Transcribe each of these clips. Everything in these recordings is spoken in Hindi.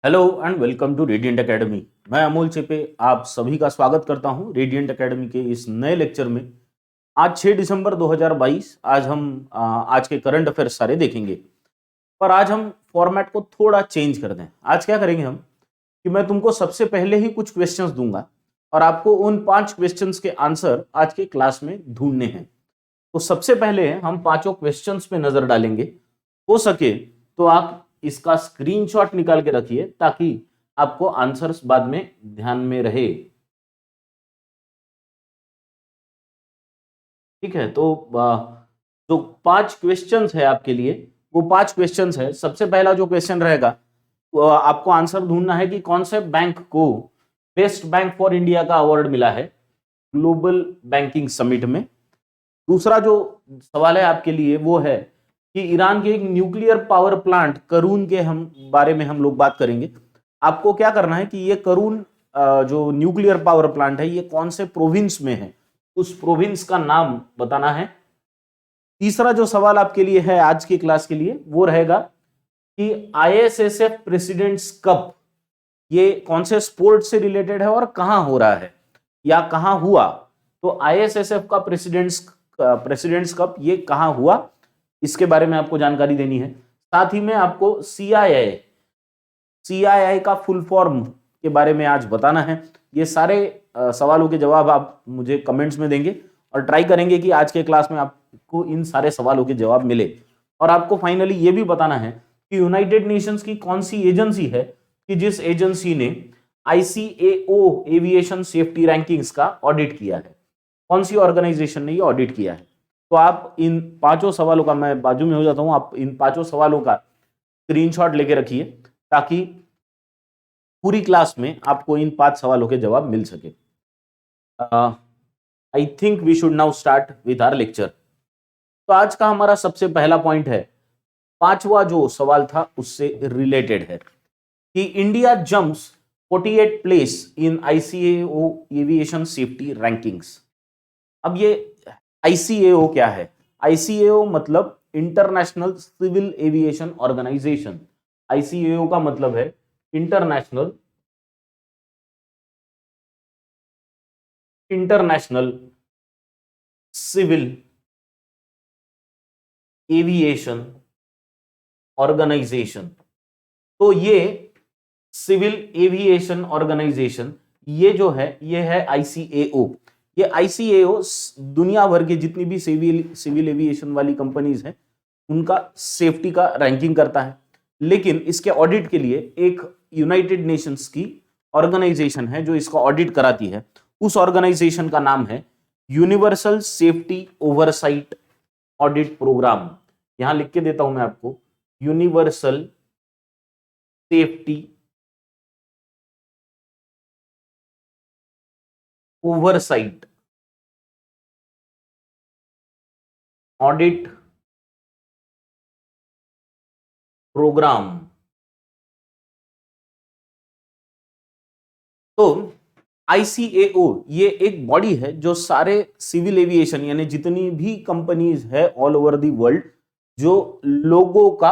Hello and welcome to radiant academy. मैं अमोल चिपे आप सभी का स्वागत करता हूं रेडियंट एकेडमी के इस नए लेक्चर में। आज 6 दिसंबर 2022। आज हम आज के करंट अफेयर्स सारे देखेंगे, पर आज हम फॉर्मेट को थोड़ा चेंज कर दें। आज क्या करेंगे हम कि मैं तुमको सबसे पहले ही कुछ क्वेश्चंस दूंगा और आपको उन 5 क्वेश्चंस के आंसर आज के क्लास में ढूंढने हैं। तो सबसे पहले हम पांचों क्वेश्चंस पे नजर डालेंगे। हो सके तो आप इसका स्क्रीनशॉट निकाल के रखिए ताकि आपको आंसर्स बाद में ध्यान में रहे। ठीक है, तो जो 5 क्वेश्चंस है आपके लिए, वो 5 क्वेश्चंस है। सबसे पहला जो क्वेश्चन रहेगा वो आपको आंसर ढूंढना है कि कौन से बैंक को बेस्ट बैंक फॉर इंडिया का अवार्ड मिला है ग्लोबल बैंकिंग समिट में। दूसरा जो सवाल है आपके लिए वो है कि ईरान के एक न्यूक्लियर पावर प्लांट करून के हम बारे में हम लोग बात करेंगे। आपको क्या करना है कि ये करून जो न्यूक्लियर पावर प्लांट है ये कौन से प्रोविंस में है, उस प्रोविंस का नाम बताना है। तीसरा जो सवाल आपके लिए है आज की क्लास के लिए वो रहेगा कि आईएसएसएफ प्रेसिडेंट्स कप ये कौन से स्पोर्ट से रिलेटेड है और कहां हो रहा है या कहां हुआ। तो आईएसएसएफ का प्रेसिडेंट्स कप ये कहां हुआ, इसके बारे में आपको जानकारी देनी है। साथ ही में आपको सीआईआई का फुल फॉर्म के बारे में आज बताना है। ये सारे सवालों के जवाब आप मुझे कमेंट्स में देंगे और ट्राई करेंगे कि आज के क्लास में आपको इन सारे सवालों के जवाब मिले। और आपको फाइनली ये भी बताना है कि यूनाइटेड नेशंस की कौन सी एजेंसी है कि जिस एजेंसी ने ICAO एविएशन सेफ्टी रैंकिंग्स का ऑडिट किया है, कौन सी ऑर्गेनाइजेशन ने ये ऑडिट किया है। तो आप इन 5 सवालों का, मैं बाजू में हो जाता हूं, आप इन 5 सवालों का स्क्रीनशॉट लेके रखिए ताकि पूरी क्लास में आपको इन 5 सवालों के जवाब मिल सके। I think we should now start with our lecture. तो आज का हमारा सबसे पहला पॉइंट है, 5वां जो सवाल था उससे रिलेटेड है कि India jumps 48 place in ICAO aviation safety rankings. अब ये ICAO क्या है? ICAO मतलब international civil aviation organisation. ICAO का मतलब है इंटरनेशनल सिविल एविएशन ऑर्गेनाइजेशन। तो ये सिविल एविएशन ऑर्गेनाइजेशन ये जो है ये है ICAO। ये ICAO दुनिया भर के जितनी भी सिविल एविएशन वाली कंपनीज हैं उनका सेफ्टी का रैंकिंग करता है। लेकिन इसके ऑडिट के लिए एक यूनाइटेड नेशंस की ऑर्गेनाइजेशन है जो इसका ऑडिट कराती है। उस ऑर्गेनाइजेशन का नाम है universal safety oversight audit programme. यहां लिख के देता हूं मैं आपको, universal safety oversight audit programme. तो ICAO ये एक बॉडी है जो सारे सिविल एविएशन यानी जितनी भी कंपनीज है ऑल ओवर दी वर्ल्ड जो लोगों का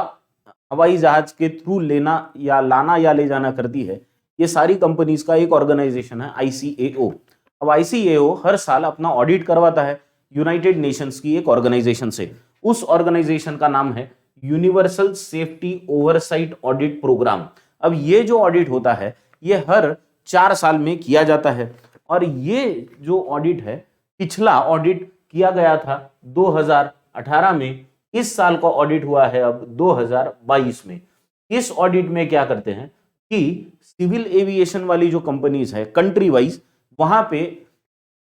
हवाई जहाज के थ्रू लेना या लाना या ले जाना करती है, ये सारी कंपनीज का एक ऑर्गेनाइजेशन है ICAO। अब ICAO हर साल अपना ऑडिट करवाता है यूनाइटेड नेशंस की एक ऑर्गेनाइजेशन से। उस ऑर्गेनाइजेशन का नाम है universal safety oversight audit programme. अब ये जो ऑडिट होता है ये हर 4 साल में किया जाता है और ये जो ऑडिट है, पिछला ऑडिट किया गया था 2018 में, इस साल का ऑडिट हुआ है अब 2022 में। इस ऑडिट में क्या करते हैं कि सिविल एविएशन वाली जो कंपनीज है कंट्री वाइज, वहां पे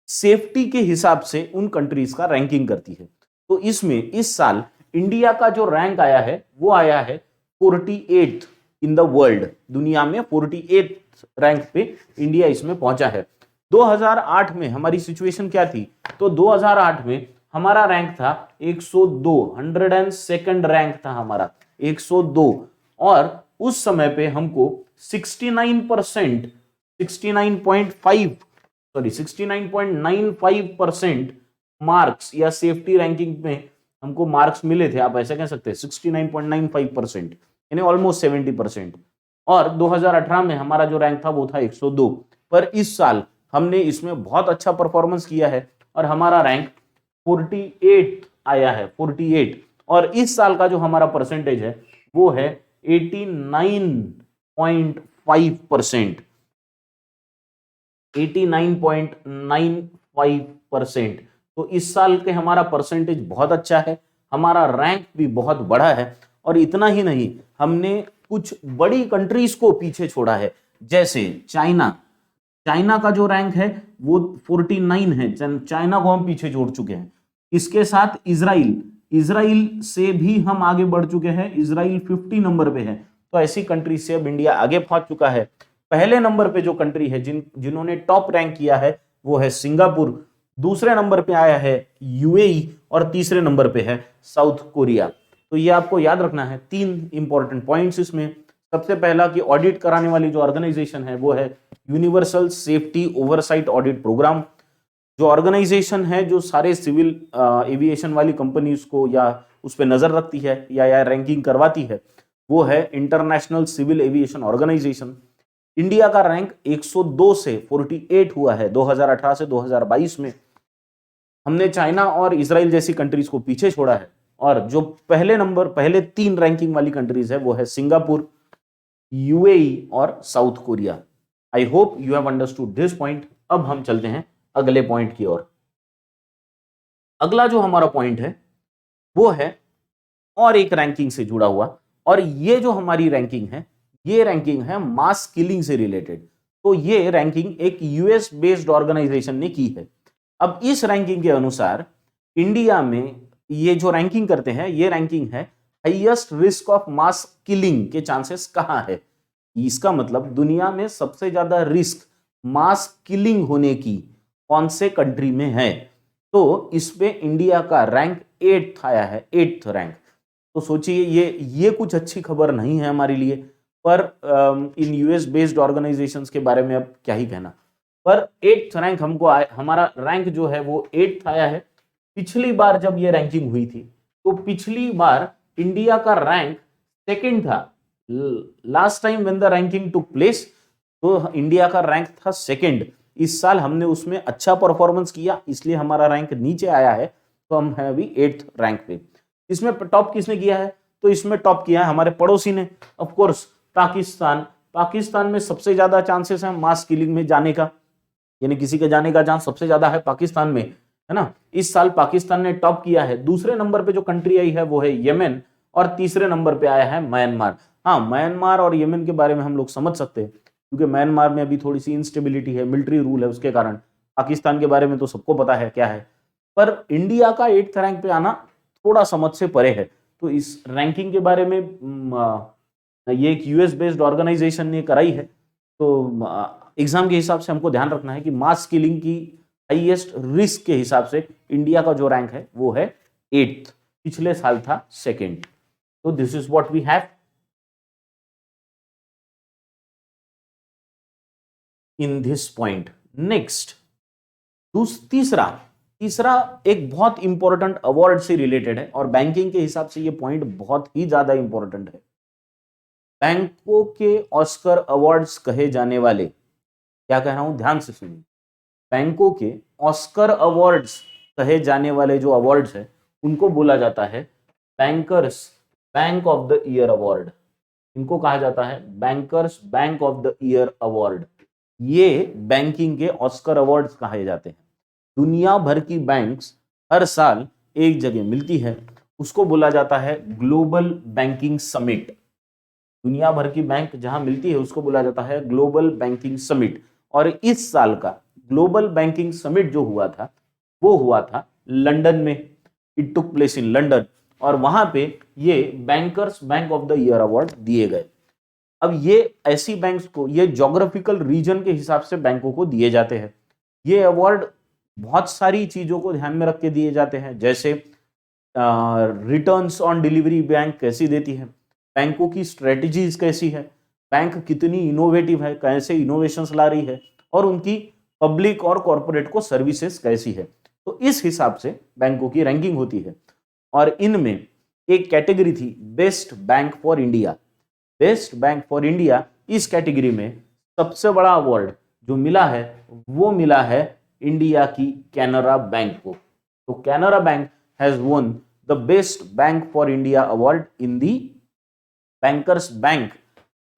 सेफ्टी के हिसाब से उन कंट्रीज का रैंकिंग करती है। तो इसमें इस साल इंडिया का जो रैंक आया है वो आया है 48 इन द वर्ल्ड। दुनिया में 48 रैंक पे इंडिया इसमें पहुंचा है। 2008 में हमारी सिचुएशन क्या थी? तो 2008 में हमारा रैंक था 102, 102nd रैंक था हमारा 102। और उस समय पे हमको 69%, 69.95% मार्क्स या सेफ्टी रैंकिंग में हमको मार्क्स मिले थे, आप ऐसे कह सकते हैं 69.95%, यानी ऑलमोस्ट 70%। और 2018 में हमारा जो रैंक था वो था 102, पर इस साल हमने इसमें बहुत अच्छा परफॉर्मेंस किया है और हमारा रैंक 48 आया है, 48। और इस साल का जो हमारा परसेंटेज है वो है 89.5%, 89.95%। तो इस साल के हमारा परसेंटेज बहुत अच्छा है, हमारा रैंक भी बहुत बड़ा है। और इतना ही नहीं, हमने कुछ बड़ी कंट्रीज को पीछे छोड़ा है, जैसे चाइना। चाइना का जो रैंक है वो 49 है, चाइना को हम पीछे छोड़ चुके हैं। इसके साथ इजराइल, इजराइल से भी हम आगे बढ़ चुके हैं, इजराइल 50 नंबर पे है। तो ऐसी कंट्री से अब इंडिया आगे पहुंच चुका है। पहले नंबर पे जो कंट्री है जिन्होंने टॉप रैंक किया है वो है सिंगापुर, दूसरे नंबर पे आया है यूएई और तीसरे नंबर पे है साउथ कोरिया। तो ये आपको याद रखना है, 3 इंपॉर्टेंट पॉइंट्स इसमें। सबसे पहला कि ऑडिट कराने वाली जो ऑर्गेनाइजेशन है वो है universal safety oversight audit programme. जो ऑर्गेनाइजेशन है जो सारे सिविल एविएशन वाली कंपनीज को या उस पर नजर रखती है या रैंकिंग करवाती है, वो है international civil aviation organisation. India का रैंक 102 से 48 हुआ है 2018 से 2022 में। हमने चाइना और इजराइल जैसी कंट्रीज को पीछे छोड़ा है। और जो पहले 3 रैंकिंग वाली कंट्रीज है वो है सिंगापुर, यूएई और south Korea. I hope you have understood this point. अब हम चलते हैं अगले पॉइंट की ओर। अगला जो हमारा पॉइंट है वो है और एक रैंकिंग से जुड़ा हुआ, और ये जो हमारी रैंकिंग है ये रैंकिंग है मास किलिंग से रिलेटेड। तो ये रैंकिंग एक यूएस बेस्ड ऑर्गेनाइजेशन ने की है। अब इस रैंकिंग के अनुसार इंडिया में ये जो रैंकिंग करते हैं ये रैंकिंग है highest risk of mass killing के चांसेस कहां है। इसका मतलब दुनिया में सबसे ज्यादा रिस्क मास किलिंग होने की कौन से कंट्री में है। तो इसमें इंडिया का रैंक 8th आया है, 8th रैंक। तो सोचिए ये कुछ अच्छी खबर नहीं है हमारे लिए, पर इन यूएस बेस्ड ऑर्गेनाइजेशंस के बारे में अब क्या ही कहना। पर 8th रैंक हमको हमारा रैंक जो है वो 8th आया है। पिछली बार जब ये रैंकिंग हुई थी तो पिछली बार इंडिया का रैंक 2nd था। Last time when the ranking took place तो इंडिया का रैंक था 2nd। इस साल हमने उसमें अच्छा परफॉर्मेंस किया इसलिए हमारा रैंक नीचे आया है, तो हम हैं अभी 8th रैंक पे। इसमें टॉप किसने किया है, तो इसमें टॉप किया है हमारे पड़ोसी ने, ऑफ कोर्स पाकिस्तान। पाकिस्तान में सबसे ज्यादा चांसेस हैं मास किलिंग में जाने का, यानी किसी के जाने का चांस सबसे ज्यादा है पाकिस्तान में, है ना। इस साल पाकिस्तान ने टॉप किया है। दूसरे नंबर पे जो कंट्री आई है वो है यमन, और तीसरे नंबर पे आया है म्यांमार। हाँ, म्यांमार और यमन के बारे में हम लोग समझ सकते हैं क्योंकि म्यांमार में अभी थोड़ी सी इंस्टेबिलिटी है, मिलिट्री रूल है उसके कारण। पाकिस्तान के बारे में तो सबको पता है क्या है। पर इंडिया का 8th रैंक पे आना थोड़ा समझ से परे है। तो इस रैंकिंग के बारे में ये एक यूएस बेस्ड ऑर्गेनाइजेशन ने कराई है। तो एग्जाम के हिसाब से हमको ध्यान रखना है कि मास किलिंग की हाईएस्ट रिस्क के हिसाब से इंडिया का जो रैंक है वो है 8th, पिछले साल था 2nd। तो this is what we have in this point. Next तीसरा एक बहुत इंपॉर्टेंट अवार्ड से रिलेटेड है, और बैंकिंग के हिसाब से ये पॉइंट बहुत ही ज्यादा इंपॉर्टेंट है। बैंकों के ऑस्कर अवार्ड्स कहे जाने वाले, क्या कह रहा हूं ध्यान से सुनिए, बैंकों के ऑस्कर अवार्ड्स कहे जाने वाले जो अवार्ड्स है उनको बोला जाता है bankers bank of the year award. इनको कहा जाता है bankers bank of the year award. ये बैंकिंग के ऑस्कर अवार्ड्स कहे जाते हैं। दुनिया भर की बैंक्स हर साल एक जगह मिलती है, उसको बोला जाता है ग्लोबल बैंकिंग समिट। दुनिया भर की बैंक जहां मिलती है उसको बोला जाता है ग्लोबल बैंकिंग समिट। और इस साल का ग्लोबल बैंकिंग समिट जो हुआ था वो हुआ था लंदन में। It took place in London, और वहां पे ये bankers bank of the year award दिए गए। अब ये ऐसी बैंक्स को, ये ज्योग्राफिकल रीजन के हिसाब से बैंकों को दिए जाते हैं। ये अवार्ड बहुत सारी चीजों को ध्यान में रख के दिए जाते हैं, जैसे रिटर्न्स ऑन डिलीवरी बैंक कैसी देती है, बैंकों की स्ट्रेटजीज कैसी है, बैंक कितनी इनोवेटिव है, कैसे इनोवेशंस ला रही है, और उनकी पब्लिक और कॉर्पोरेट को सर्विसेज कैसी है। तो इस हिसाब से बैंकों की रैंकिंग होती है। और इनमें एक कैटेगरी थी best bank for India. Best bank for India, इस कैटेगरी में सबसे बड़ा अवार्ड जो मिला है वो मिला है इंडिया की कैनरा बैंक को। तो Canara bank has won the best bank for India award in the bankers bank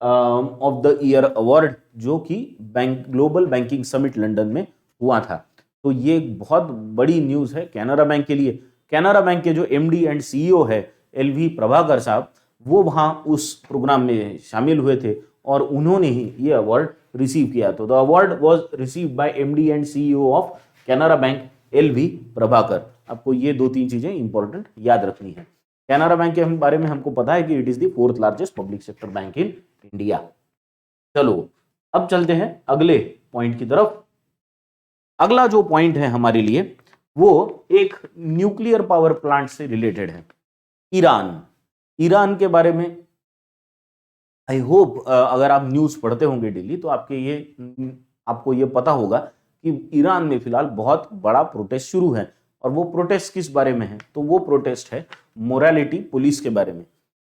of the year award, जो कि bank global banking summit London में हुआ था। तो ये एक बहुत बड़ी न्यूज है कैनरा बैंक के लिए। कैनरा बैंक के जो एमडी एंड सीईओ है एलवी प्रभाकर साहब, वो वहां उस प्रोग्राम में शामिल हुए थे और उन्होंने ही ये अवार्ड रिसीव किया। तो the award was receive by MD and CEO of Canara Bank LV Prabhakar. आपको ये 2-3 चीजें इंपॉर्टेंट याद रखनी है। कैनरा बैंक के बारे में हमको पता है कि it is the 4th largest public sector bank in India. चलो अब चलते हैं अगले पॉइंट की तरफ। अगला जो पॉइंट है हमारे लिए वो एक न्यूक्लियर पावर प्लांट से रिलेटेड है, ईरान। ईरान के बारे में आई होप अगर आप न्यूज पढ़ते होंगे डेली तो आपको ये पता होगा कि ईरान में फिलहाल बहुत बड़ा प्रोटेस्ट शुरू है। और वो प्रोटेस्ट किस बारे में है? तो वो प्रोटेस्ट है मोरालिटी पुलिस के बारे में।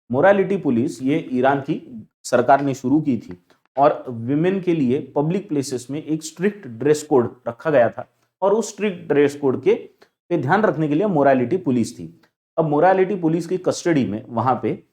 मोरालिटी पुलिस ये ईरान की सरकार ने शुरू की थी और विमेन के लिए पब्लिक प्लेसेस में एक स्ट्रिक्ट ड्रेस कोड रखा गया था और उस स्ट्रिक्ट ड्रेस कोड के पे ध्यान रखने के लिए मोरालिटी पुलिस थी। अब मोरालिटी पुलिस की कस्टडी में वहां पे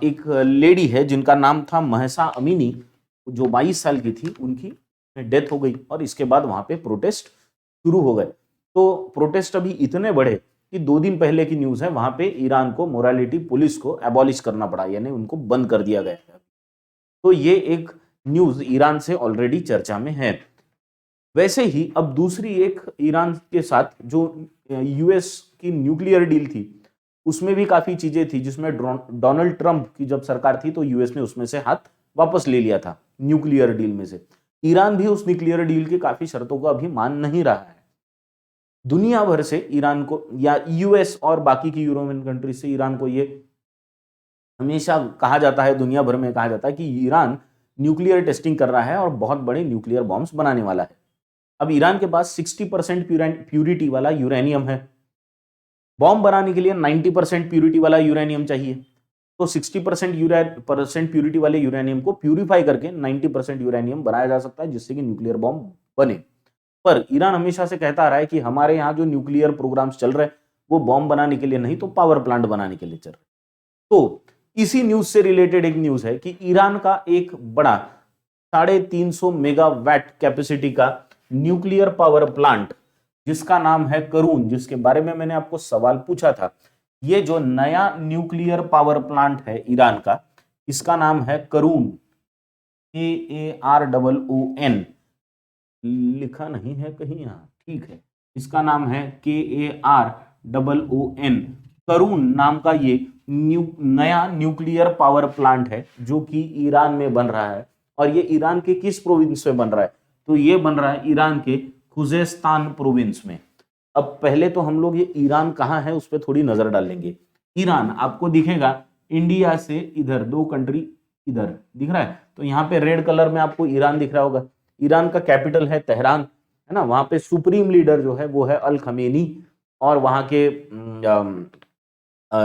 एक लेडी है जिनका नाम था महसा अमीनी, जो 22 साल की थी, उनकी डेथ हो गई और इसके बाद वहां पे प्रोटेस्ट शुरू हो गए। तो प्रोटेस्ट अभी इतने बढ़े कि 2 दिन पहले की न्यूज है, वहां पे ईरान को मोरालिटी पुलिस को एबॉलिश करना पड़ा, यानी उनको बंद कर दिया गया है। तो ये एक न्यूज ईरान से ऑलरेडी चर्चा में है। वैसे ही अब दूसरी एक ईरान के साथ जो यूएस की न्यूक्लियर डील थी उसमें भी काफी चीजें थी, जिसमें डोनाल्ड ट्रंप की जब सरकार थी तो यूएस ने उसमें से हाथ वापस ले लिया था न्यूक्लियर डील में से। ईरान भी उस न्यूक्लियर डील की काफी शर्तों को अभी मान नहीं रहा है। दुनिया भर से ईरान को, या यूएस और बाकी की यूरोपियन कंट्री से ईरान को ये हमेशा कहा जाता है, दुनिया भर में कहा जाता है कि ईरान न्यूक्लियर टेस्टिंग कर रहा है और बहुत बड़े न्यूक्लियर बॉम्ब्स बनाने वाला है। अब ईरान के पास 60% प्यूरिटी वाला यूरेनियम है। बॉम्ब बनाने के लिए 90% प्यूरिटी वाला यूरेनियम चाहिए। तो 60% प्यूरिटी वाले यूरेनियम को प्यूरिफाई करके 90% यूरेनियम बनाया जा सकता है जिससे कि न्यूक्लियर बॉम्ब बने। पर ईरान हमेशा से कहता रहा है कि हमारे यहाँ जो न्यूक्लियर प्रोग्राम्स चल रहे हैं वो बॉम्ब बनाने के लिए नहीं, तो पावर प्लांट बनाने के लिए चल रहे। तो इसी न्यूज से रिलेटेड एक न्यूज है कि ईरान का एक बड़ा 350 मेगावाट कैपेसिटी का न्यूक्लियर पावर प्लांट जिसका नाम है करून, जिसके बारे में मैंने आपको सवाल पूछा था, ये जो नया न्यूक्लियर पावर प्लांट है ईरान का, इसका नाम है करून, KAROON। लिखा नहीं है कहीं यहाँ, ठीक है, इसका नाम है KAROON। करून नाम का ये नया न्यूक्लियर पावर प्लांट है जो कि ईरान में बन रहा है। और ये ईरान के किस प्रोविंस में बन रहा है? तो ये बन रहा है ईरान के खुजेस्तान प्रोविंस में। अब पहले तो हम लोग ये ईरान कहाँ है उस पर थोड़ी नजर डालेंगे। ईरान आपको दिखेगा इंडिया से इधर 2 कंट्री इधर दिख रहा है, तो यहाँ पे रेड कलर में आपको ईरान दिख रहा होगा। ईरान का कैपिटल है तेहरान, है ना। वहां पे सुप्रीम लीडर जो है वो है अल खमेनी और वहां के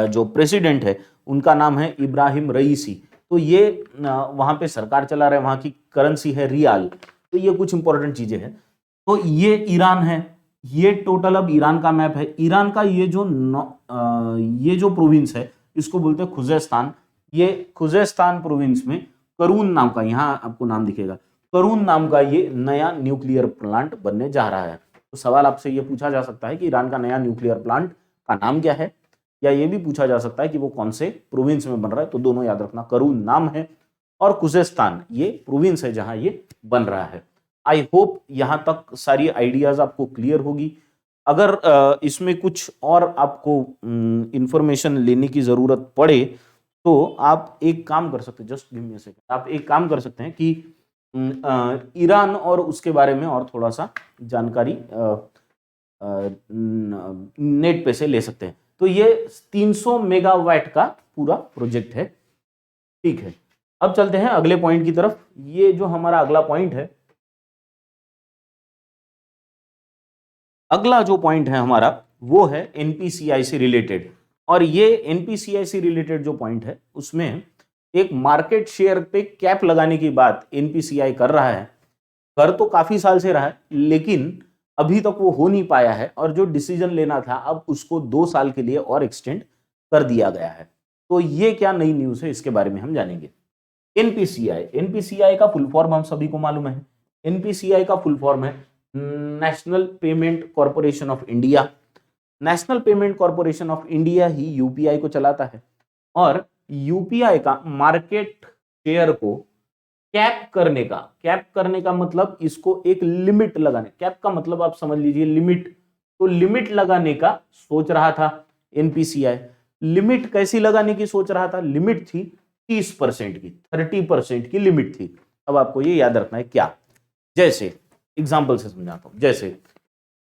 जो प्रेसिडेंट है उनका नाम है इब्राहिम रईसी। तो ये वहां पे सरकार चला रहे हैं, वहां की करेंसी है रियाल। तो ये कुछ इंपॉर्टेंट चीजें हैं। तो ये ईरान है, ये टोटल अब ईरान का मैप है। ईरान का ये जो प्रोविंस है इसको बोलते हैं खुजेस्तान। ये खुजेस्तान प्रोविंस में करून नाम का, यहाँ आपको नाम दिखेगा, करून नाम का ये नया न्यूक्लियर प्लांट बनने जा रहा है। तो सवाल आपसे ये पूछा जा सकता है कि ईरान का नया न्यूक्लियर प्लांट का नाम क्या है, या ये भी पूछा जा सकता है कि वो कौन से प्रोविंस में बन रहा है। तो दोनों याद रखना, करून नाम है और खुजेस्तान ये प्रोविंस है जहां ये बन रहा है। आई होप यहां तक सारी आइडियाज आपको क्लियर होगी। अगर इसमें कुछ और आपको इंफॉर्मेशन लेने की जरूरत पड़े तो आप एक काम कर सकते हैं, just give me a second, आप एक काम कर सकते हैं कि ईरान और उसके बारे में और थोड़ा सा जानकारी नेट पे से ले सकते हैं। तो ये 300 मेगावाट का पूरा प्रोजेक्ट है, ठीक है। अब चलते हैं अगले पॉइंट की तरफ। ये जो हमारा अगला पॉइंट है, अगला जो पॉइंट है हमारा वो है एनपीसीआई से रिलेटेड, और ये एनपीसीआई से रिलेटेड जो पॉइंट है उसमें एक मार्केट शेयर पे कैप लगाने की बात एनपीसीआई कर रहा है। कर तो काफी साल से रहा है, लेकिन अभी तक वो हो नहीं पाया है, और जो डिसीजन लेना था अब उसको 2 साल के लिए और एक्सटेंड कर दिया गया है। तो ये क्या नई न्यूज है, इसके बारे में हम जानेंगे। एनपीसीआई, एनपीसीआई का फुल फॉर्म हम सभी को मालूम है। एनपीसीआई का फुल फॉर्म है national payment corporation of India. National payment corporation of India he UPI को चलाता है, और यूपीआई का मार्केट शेयर को कैप करने का मतलब इसको एक लिमिट लगाने, कैप का मतलब आप समझ लीजिए लिमिट, तो लिमिट लगाने का सोच रहा था एनपीसीआई। लिमिट कैसी लगाने की सोच रहा था, लिमिट थी 30% की, 30% की लिमिट थी। अब आपको ये याद रखना है क्या, जैसे एग्जांपल से समझाता हूं। जैसे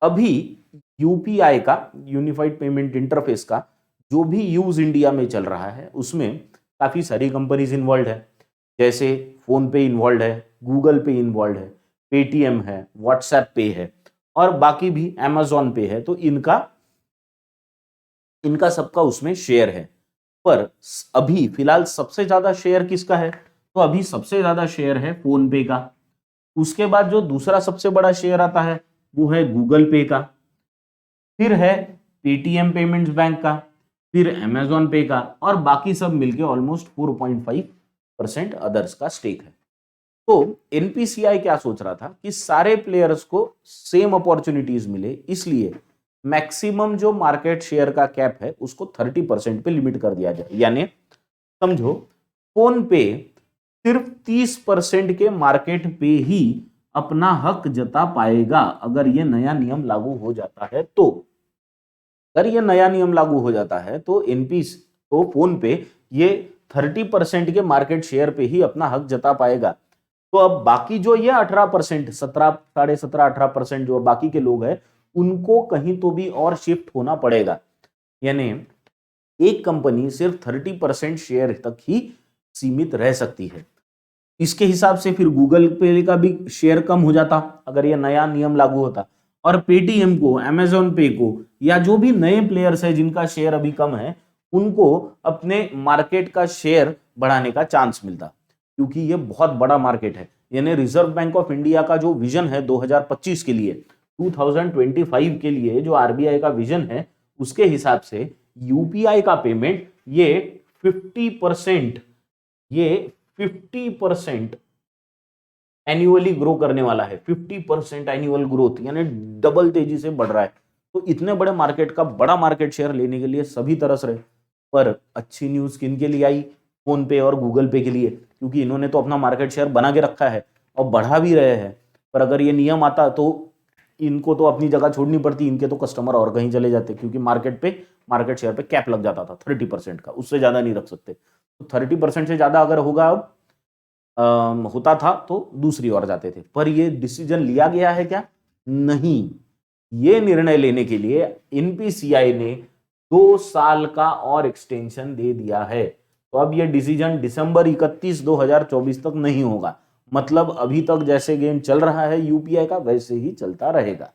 अभी यूपीआई का, यूनिफाइड पेमेंट इंटरफेस का जो भी यूज इंडिया में चल रहा है उसमें काफी सारी कंपनीज इन्वॉल्व है। जैसे फोन पे इन्वॉल्व है, गूगल पे इन्वॉल्व है, पेटीएम है, व्हाट्सएप पे है, और बाकी भी अमेजॉन पे है। तो इनका सबका उसमें शेयर है। पर अभी फिलहाल सबसे ज्यादा शेयर किसका है, तो अभी सबसे ज्यादा शेयर है फोन पे का। उसके बाद जो दूसरा सबसे बड़ा शेयर आता है वो है गूगल पे का, फिर है पेटीएम पेमेंट्स बैंक का, फिर अमेजॉन पे का, और बाकी सब मिलके ऑलमोस्ट 4.5% अदर्स का स्टेक है। तो एनपीसीआई क्या सोच रहा था कि सारे प्लेयर्स को सेम अपॉर्चुनिटीज मिले, इसलिए मैक्सिमम जो मार्केट शेयर का कैप है उसको 30% पे लिमिट कर दिया जाए। यानी समझो फोन पे सिर्फ 30% के मार्केट पे ही अपना हक जता पाएगा अगर ये नया नियम लागू हो जाता है। तो अगर ये नया नियम लागू हो जाता है तो तो फोन पे ये 30% के मार्केट शेयर पे ही अपना हक जता पाएगा। तो अब बाकी जो ये 18%, 17.5-17-18% जो बाकी के लोग हैं उनको कहीं तो भी और शिफ्ट होना पड़ेगा। यानी एक कंपनी सिर्फ 30% शेयर तक ही सीमित रह सकती है। इसके हिसाब से फिर गूगल पे का भी शेयर कम हो जाता अगर ये नया नियम लागू होता, और पेटीएम को, अमेजॉन पे को, या जो भी नए प्लेयर्स है जिनका शेयर अभी कम है उनको अपने मार्केट का शेयर बढ़ाने का चांस मिलता, क्योंकि ये बहुत बड़ा मार्केट है। यानी रिजर्व बैंक ऑफ इंडिया का जो विजन है 2025 के लिए, 2025 के लिए जो आरबीआई का विजन है उसके हिसाब से यूपीआई का पेमेंट ये 50% एनुअली ग्रो करने वाला है। 50% एनुअल ग्रोथ, यानी डबल तेजी से बढ़ रहा है। तो इतने बड़े मार्केट का बड़ा मार्केट शेयर लेने के लिए सभी तरस रहे। पर अच्छी न्यूज किन के लिए आई, फोन पे और गूगल पे के लिए, क्योंकि इन्होंने तो अपना मार्केट शेयर बना के रखा है और बढ़ा भी रहे हैं। पर अगर ये नियम आता तो इनको तो अपनी जगह छोड़नी पड़ती, इनके तो कस्टमर और कहीं चले जाते, क्योंकि मार्केट शेयर पे कैप लग जाता था 30% का, उससे ज्यादा नहीं रख सकते। तो 30% से ज्यादा अगर होगा होता था तो दूसरी ओर जाते थे। पर ये डिसीजन लिया गया है क्या, नहीं। ये निर्णय लेने के लिए एनपीसीआई ने 2 साल का और एक्सटेंशन दे दिया है। तो अब ये डिसीजन दिसंबर 31, 2024 तक नहीं होगा। मतलब अभी तक जैसे गेम चल रहा है यूपीआई का वैसे ही चलता रहेगा।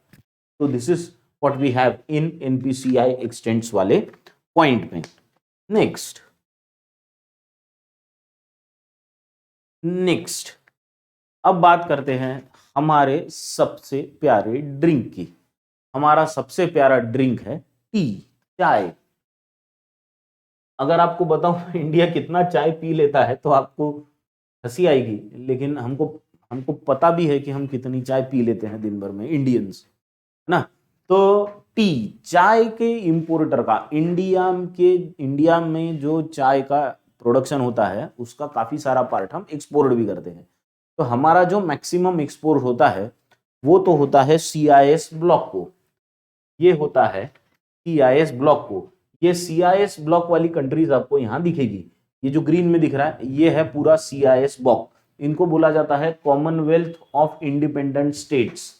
तो this is what we have in NPCI extends वाले पॉइंट में। नेक्स्ट अब बात करते हैं हमारे सबसे प्यारे ड्रिंक की। हमारा सबसे प्यारा ड्रिंक है टी, चाय। अगर आपको बताऊं इंडिया कितना चाय पी लेता है तो आपको हंसी आएगी, लेकिन हमको पता भी है कि हम कितनी चाय पी लेते हैं दिन भर में इंडियंस, है ना। तो टी, चाय के इंपोर्टर का, इंडिया में जो चाय का प्रोडक्शन होता है उसका काफी सारा पार्ट हम एक्सपोर्ट भी करते हैं। तो हमारा जो मैक्सिमम एक्सपोर्ट होता है वो तो होता है सीआईएस ब्लॉक को। ये होता है सीआईएस ब्लॉक को। ये सीआईएस ब्लॉक वाली कंट्रीज आपको यहां दिखेगी। ये जो ग्रीन में दिख रहा है ये है पूरा सीआईएस ब्लॉक। इनको बोला जाता है Commonwealth of independent states.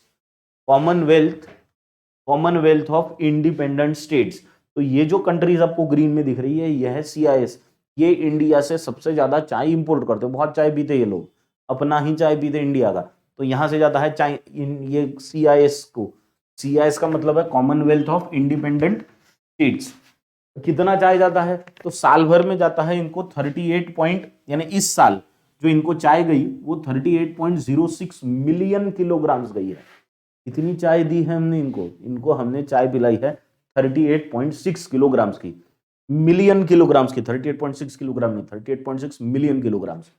Commonwealth of independent states. तो ये जो कंट्रीज आपको ग्रीन में दिख रही है ये है सीआईएस। ये इंडिया से सबसे ज्यादा चाय इंपोर्ट करते हैं। बहुत चाय पीते ये लोग, अपना ही चाय पीते इंडिया का। तो यहां से जाता है चाय ये सीआईएस को। CIS का मतलब है कॉमनवेल्थ ऑफ इंडिपेंडेंट स्टेट्स। कितना चाय जाता है? तो साल भर में जाता है इनको 38 पॉइंट, यानी इस साल जो इनको चाय गई वो 38.06 मिलियन किलोग्राम्स गई है। कितनी चाय दी है हमने इनको? इनको हमने चाय पिलाई है 38.6 किलोग्राम्स की, मिलियन किलोग्राम्स की, 38.6 किलोग्राम नहीं, 38.6 मिलियन किलोग्राम्स।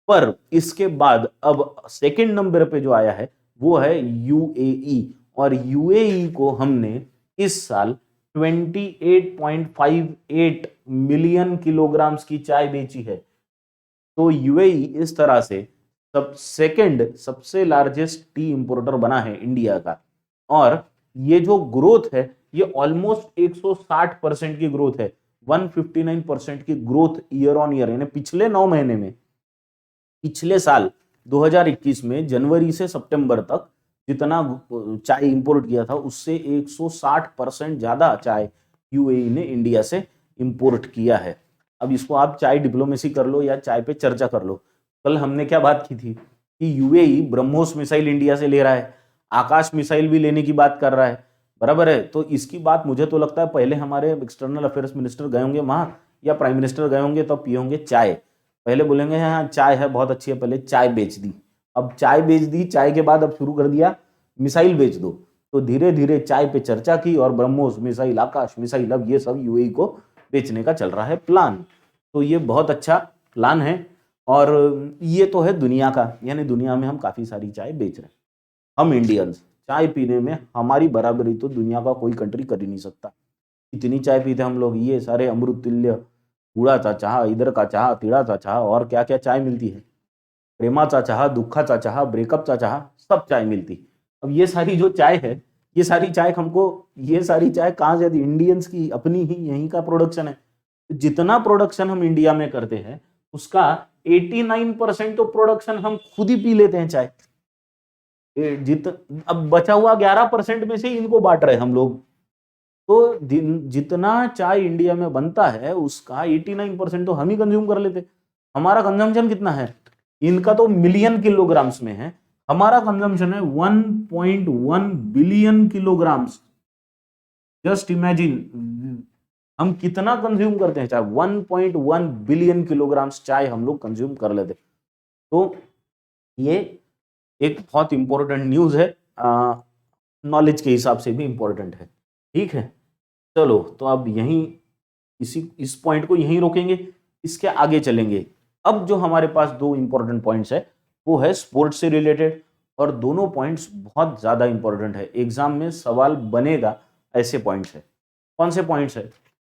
पर इसके बाद अब सेकंड नंबर पे जो आया है वो है यूएई, और यूएई को हमने इस साल 28.58 मिलियन किलोग्राम्स की चाय बेची है। तो यूएई इस तरह से सेकंड सबसे लार्जेस्ट टी इंपोर्टर बना है इंडिया का। और ये जो ग्रोथ है ये ऑलमोस्ट 160% की ग्रोथ है, 159% की ग्रोथ ईयर ऑन ईयर, यानी पिछले 9 महीने में, पिछले साल 2021 में जनवरी से सितंबर तक जितना चाय इंपोर्ट किया था उससे 160% ज्यादा चाय यूएई ने इंडिया से इंपोर्ट किया है। अब इसको आप चाय डिप्लोमेसी कर लो या चाय पे चर्चा कर लो। कल हमने क्या बात की थी कि यूएई ब्रह्मोस मिसाइल इंडिया से ले रहा है, आकाश मिसाइल भी लेने की बात कर रहा है, बराबर है। तो इसकी बात मुझे तो लगता है पहले हमारे एक्सटर्नल अफेयर्स मिनिस्टर गए होंगे वहां, या प्राइम मिनिस्टर गए होंगे, तब पिए होंगे चाय। पहले बोलेंगे हाँ चाय है बहुत अच्छी है, पहले चाय बेच दी, अब चाय बेच दी, चाय के बाद अब शुरू कर दिया मिसाइल बेच दो। तो धीरे धीरे चाय पे चर्चा की और ब्रह्मोस मिसाइल, आकाश मिसाइल, अब ये सब यूएई को बेचने का चल रहा है प्लान। तो ये बहुत अच्छा प्लान है, और ये तो है दुनिया का, यानी दुनिया में हम काफी सारी चाय बेच रहे हैं। हम इंडियंस चाय पीने में हमारी बराबरी तो दुनिया का कोई कंट्री कर ही नहीं सकता। इतनी चाय पीते हम लोग, ये सारे अमृत तुल्य, गुळाचा चहा, इधर का चहा, तिळाचा चहा, और क्या क्या चाय मिलती है, प्रेमाचा चहा, दुःखाचा चहा, ब्रेकअपचा चहा, सब चाय मिलती। अब ये सारी जो चाय है, ये सारी चाय हमको, ये सारी चाय कहाँ से आती? इंडियंस की अपनी ही यहीं का प्रोडक्शन है। जितना प्रोडक्शन हम इंडिया में करते हैं उसका 89% तो प्रोडक्शन हम खुद ही पी लेते हैं चाय। अब बचा हुआ 11% में से इनको बांट रहे हम लोग। तो जितना चाय इंडिया में बनता है उसका 89% तो हम ही कंज्यूम कर लेते। हमारा कंजम्पशन कितना है? इनका तो मिलियन किलोग्राम्स में है, हमारा कंजम्पशन है 1.1 बिलियन किलोग्राम्स। जस्ट इमेजिन हम कितना कंज्यूम करते हैं चाय, 1.1 बिलियन किलोग्राम्स चाय हम लोग कंज्यूम कर लेते। तो ये एक बहुत इंपॉर्टेंट न्यूज है, नॉलेज के हिसाब से भी इंपॉर्टेंट है। ठीक है, चलो तो अब यहीं इस पॉइंट को यहीं रोकेंगे, इसके आगे चलेंगे। अब जो हमारे पास दो इंपॉर्टेंट पॉइंट्स है वो है स्पोर्ट्स से रिलेटेड, और दोनों पॉइंट्स बहुत ज्यादा इंपॉर्टेंट है, एग्जाम में सवाल बनेगा ऐसे पॉइंट्स है। कौन से पॉइंट्स है?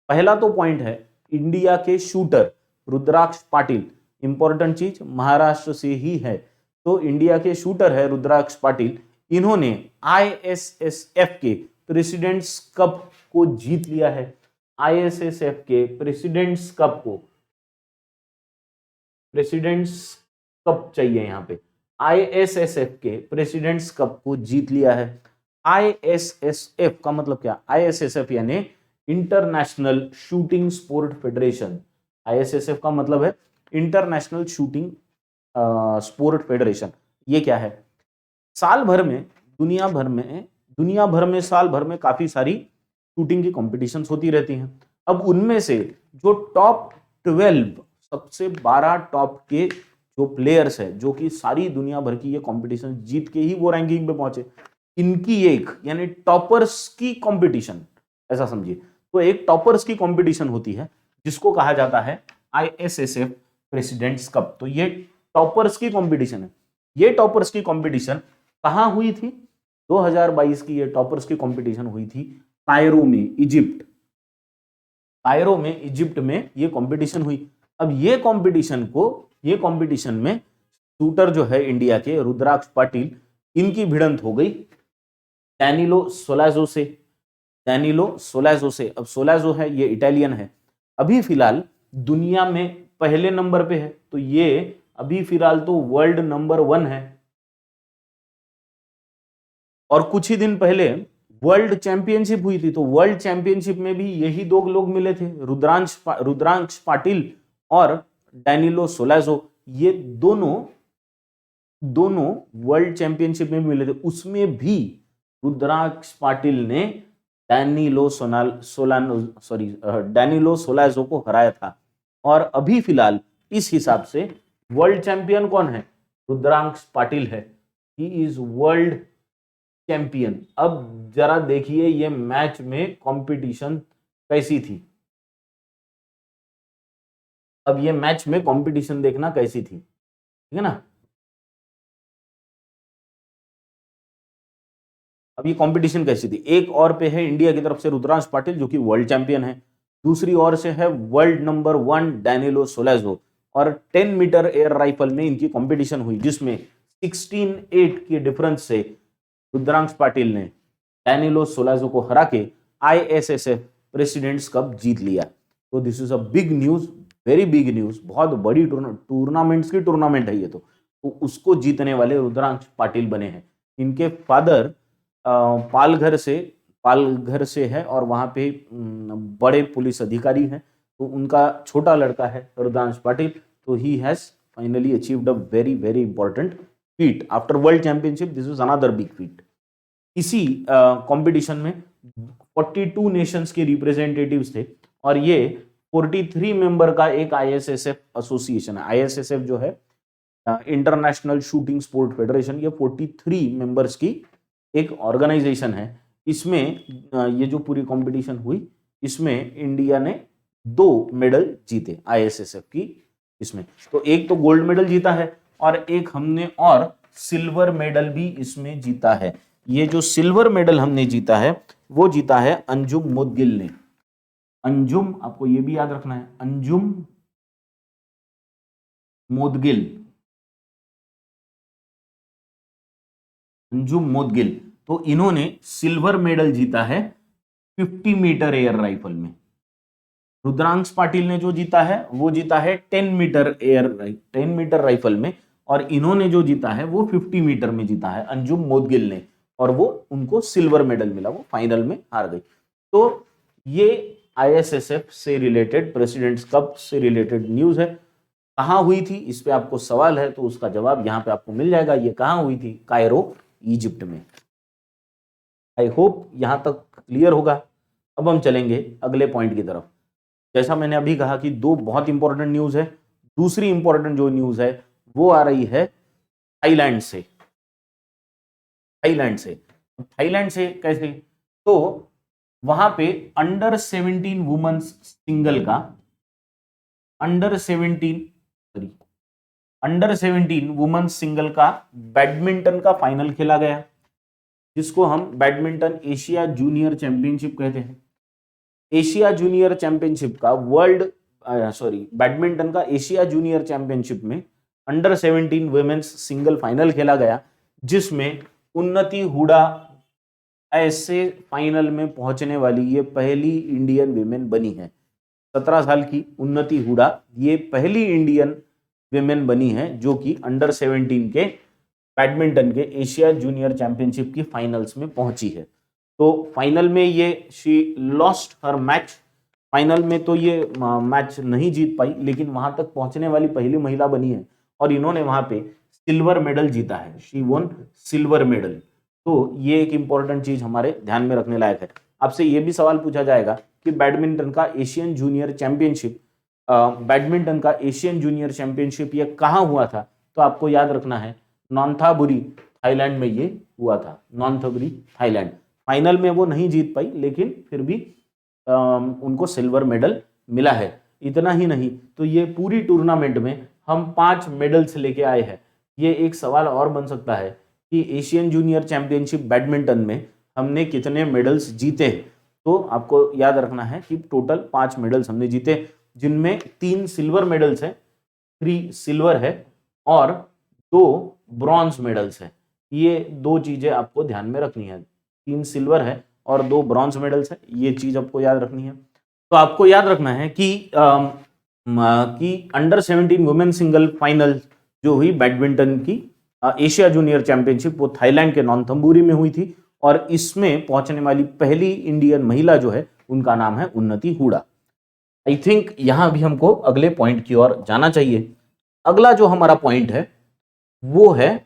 पहला तो पॉइंट है इंडिया के शूटर रुद्राक्ष पाटिल, इंपॉर्टेंट चीज महाराष्ट्र से ही है। तो इंडिया के शूटर है रुद्राक्ष पाटिल, इन्होंने ISSF के प्रेसिडेंट्स कप को जीत लिया है। ISSF के प्रेसिडेंट्स कप को, प्रेसिडेंट्स कप चाहिए यहां पे, ISSF के प्रेसिडेंट्स कप को जीत लिया है। ISSF का मतलब क्या? ISSF यानी international shooting sport federation. ISSF का मतलब है इंटरनेशनल शूटिंग स्पोर्ट फेडरेशन। ये क्या है? साल भर में दुनिया भर में साल भर में काफी सारी शूटिंग की कॉम्पिटिशन्स होती रहती हैं। अब उनमें से जो टॉप 12 सबसे 12 टॉप के जो प्लेयर्स है, जो कि सारी दुनिया भर की ये कॉम्पिटिशन जीत के ही वो रैंकिंग पे पहुंचे, इनकी एक यानी टॉपर्स की कॉम्पिटिशन, ऐसा समझिए। तो एक टॉपर्स की कॉम्पिटिशन होती है जिसको कहा जाता है ISSF प्रेसिडेंट्स कप। तो ये टॉपर्स की कॉम्पिटिशन है। ये टॉपर्स की कॉम्पिटिशन कहां हुई थी? 2022 की ये टॉपर्स की कॉम्पिटिशन हुई थी कायरो में, इजिप्ट। कायरो में, इजिप्ट में ये कॉम्पिटिशन हुई। अब ये कॉम्पिटिशन में शूटर जो है इंडिया के रुद्राक्ष पाटिल, इनकी भिड़ंत हो गई डैनिलो सोलाजो से। अब सोलाजो है ये इटालियन है, अभी फिलहाल दुनिया में पहले नंबर पे है। तो ये अभी फिलहाल तो वर्ल्ड नंबर 1 है। और कुछ ही दिन पहले वर्ल्ड चैंपियनशिप हुई थी, तो वर्ल्ड चैंपियनशिप में भी यही दो लोग मिले थे, रुद्रांश पाटिल और डैनिलो सोलाजो। ये दोनों वर्ल्ड चैंपियनशिप में भी मिले थे। उसमें भी रुद्राक्ष पाटिल ने डैनिलो सोलाज़ो को हराया था। और अभी फिलहाल इस हिसाब से वर्ल्ड चैंपियन कौन है? रुद्राक्ष पाटिल है। He is world champion. अब जरा देखिए ये मैच में कंपटीशन कैसी थी। अब ये मैच में कंपटीशन देखना कैसी थी, ठीक है ना। अब ये कंपटीशन कैसी थी, एक और पे है इंडिया की तरफ से रुद्राक्ष पाटिल जो कि वर्ल्ड चैंपियन है, दूसरी ओर से है वर्ल्ड नंबर 1 डैनिलो सोलाज़ो। और 10 मीटर एयर राइफल में इनकी कंपटीशन हुई जिसमें 16-8 के डिफरेंस से रुद्राक्ष पाटिल ने डैनिलो सोलाज़ो को हरा के ISSF प्रेसिडेंट्स कप जीत लिया। तो this is a big news, very big news. बहुत बड़ी टूर्नामेंट्स की टूर्नामेंट है ये। तो उसको जीतने वाले रुद्राक्ष पाटिल बने हैं। इनके फादर पालघर से है और वहां पे बड़े पुलिस अधिकारी हैं। तो उनका छोटा लड़का है रुद्राक्ष पाटिल। तो he has finally achieved a very very important feet after world championship. This is another big feet. इसी कंपटीशन में 42 नेशंस के रिप्रेजेंटेटिव्स थे और ये 43 मेंबर का एक ISSF एसोसिएशन है। ISSF जो है इंटरनेशनल शूटिंग स्पोर्ट फेडरेशन, ये 43 मेंबर्स की एक ऑर्गेनाइजेशन है। इसमें ये जो पूरी कंपटीशन हुई इसमें इंडिया ने 2 मेडल जीते ISSF की इसमें। तो एक तो गोल्ड मेडल जीता है और एक हमने और सिल्वर मेडल भी इसमें जीता है। ये जो सिल्वर मेडल हमने जीता है वो जीता है अंजुम मोदगिल ने। अंजुम, आपको ये भी याद रखना है, अंजुम मोदगिल, अंजुम मोदगिल। तो इन्होंने सिल्वर मेडल जीता है 50 मीटर एयर राइफल में। रुद्राक्ष पाटिल ने जो जीता है वो जीता है 10 मीटर राइफल में और इन्होंने जो जीता है वो 50 मीटर में जीता है अंजुम मोदगिल ने। और वो उनको सिल्वर मेडल मिला, वो फाइनल में हार गई। तो ये ISSF से रिलेटेड, प्रेसिडेंट्स कप से रिलेटेड न्यूज है। कहाँ हुई थी इस पे आपको सवाल है तो उसका जवाब यहाँ पे आपको मिल जाएगा। ये कहाँ हुई थी? कायरो, इजिप्ट में। आई होप यहां तक क्लियर होगा। अब हम चलेंगे अगले पॉइंट की तरफ। जैसा मैंने अभी कहा कि 2 बहुत इंपॉर्टेंट न्यूज है। दूसरी इंपॉर्टेंट जो न्यूज है वो आ रही है थाईलैंड से। थाईलैंड से कैसे? तो वहां पे अंडर 17 वुमेन्स सिंगल का अंडर 17 वुमेन्स सिंगल का बैडमिंटन का फाइनल खेला गया जिसको हम बैडमिंटन एशिया जूनियर चैंपियनशिप कहते हैं। एशिया जूनियर चैंपियनशिप का बैडमिंटन का एशिया जूनियर चैंपियनशिप में अंडर 17 वुमेन्स सिंगल फाइनल खेला गया जिसमें उन्नति हुडा ऐसे फाइनल में पहुंचने वाली ये पहली इंडियन विमेन बनी है। 17 साल की उन्नति हुडा ये पहली इंडियन विमेन बनी है जो कि अंडर 17 के बैडमिंटन के एशिया जूनियर चैंपियनशिप की फाइनल्स में पहुंची है। तो फाइनल में ये she lost her match. Final में तो ये मैच नहीं जीत पाई लेकिन वहां तक पहुंचने वाली पहली महिला बनी है और इन्होंने वहां पे सिल्वर मेडल जीता है। She von silver medal. तो ये एक इंपॉर्टेंट चीज हमारे ध्यान में रखने लायक है। आपसे ये भी सवाल पूछा जाएगा कि बैडमिंटन का एशियन जूनियर चैंपियनशिप ये कहाँ हुआ था? तो आपको याद रखना है नॉन्थाबुरी थाईलैंड में ये हुआ था। नॉन्थाबुरी थाईलैंड। फाइनल में वो नहीं जीत पाई लेकिन फिर भी उनको सिल्वर मेडल मिला है। इतना ही नहीं तो ये पूरी टूर्नामेंट में हम 5 मेडल्स लेके आए हैं। ये एक सवाल और बन सकता है कि एशियन जूनियर चैंपियनशिप बैडमिंटन में हमने कितने मेडल्स जीते। तो आपको याद रखना है कि टोटल 5 मेडल्स हमने जीते जिनमें 3 सिल्वर मेडल्स हैं, 3 सिल्वर है और 2 ब्रॉन्ज मेडल्स है। ये 2 चीजें आपको ध्यान में रखनी है। 3 सिल्वर है और 2 ब्रॉन्ज मेडल्स है। ये चीज आपको याद रखनी है। तो आपको याद रखना है कि अंडर 17 वुमेन सिंगल फाइनल जो हुई बैडमिंटन की एशिया जूनियर चैंपियनशिप वो थाईलैंड के नॉन्थम्बुरी में हुई थी और इसमें पहुंचने वाली पहली इंडियन महिला जो है उनका नाम है उन्नति हुडा। आई थिंक यहां भी हमको अगले पॉइंट की ओर जाना चाहिए। अगला जो हमारा पॉइंट है वो है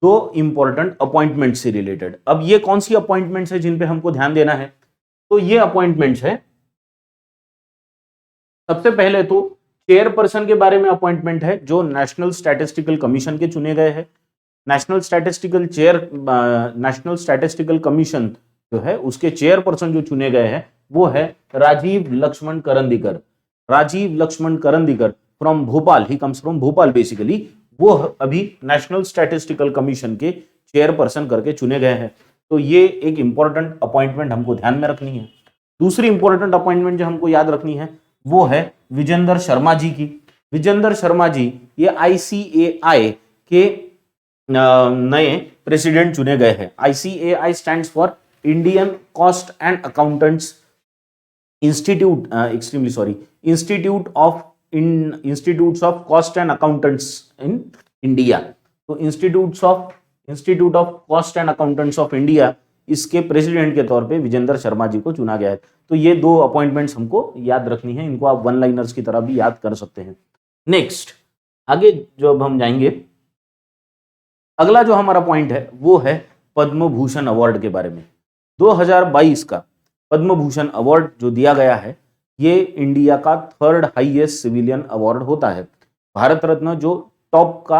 दो इंपॉर्टेंट अपॉइंटमेंट से रिलेटेड। अब ये कौन सी अपॉइंटमेंट्स है जिन पे हमको ध्यान देना है? तो ये अपॉइंटमेंट्स है, सबसे पहले तो चेयरपर्सन के बारे में अपॉइंटमेंट है जो नेशनल स्टैटिस्टिकल कमीशन के चुने गए हैं। नेशनल स्टैटिस्टिकल कमीशन जो है उसके चेयरपर्सन जो चुने गए हैं वो है Rajiv Laxman Karandikar. Rajiv Laxman Karandikar from Bhopal, he comes from Bhopal basically. वो अभी नेशनल स्टैटिस्टिकल कमीशन के चेयरपर्सन करके चुने गए हैं। तो ये एक इंपॉर्टेंट अपॉइंटमेंट हमको ध्यान में रखनी है। दूसरी इंपॉर्टेंट अपॉइंटमेंट जो हमको याद रखनी है वो है विजेंद्र शर्मा जी की। विजेंद्र शर्मा जी ये आईसीएआई के नए प्रेसिडेंट चुने गए हैं। ICAI stands for Indian cost and accountants institute, institutes of cost and accountants in India. तो institute of cost and accountants of India, इसके प्रेसिडेंट के तौर पे विजेंद्र शर्मा जी को चुना गया है। तो ये दो अपॉइंटमेंट्स हमको याद रखनी है, इनको आप वन लाइनर्स की तरह भी याद कर सकते हैं। नेक्स्ट आगे जो अब हम जाएंगे, अगला जो हमारा पॉइंट है वो है पद्म भूषण अवार्ड के बारे में। 2022 का पद्म भूषण अवार्ड जो दिया गया है ये इंडिया का 3rd हाईएस्ट सिविलियन अवार्ड होता है। भारत रत्न जो टॉप का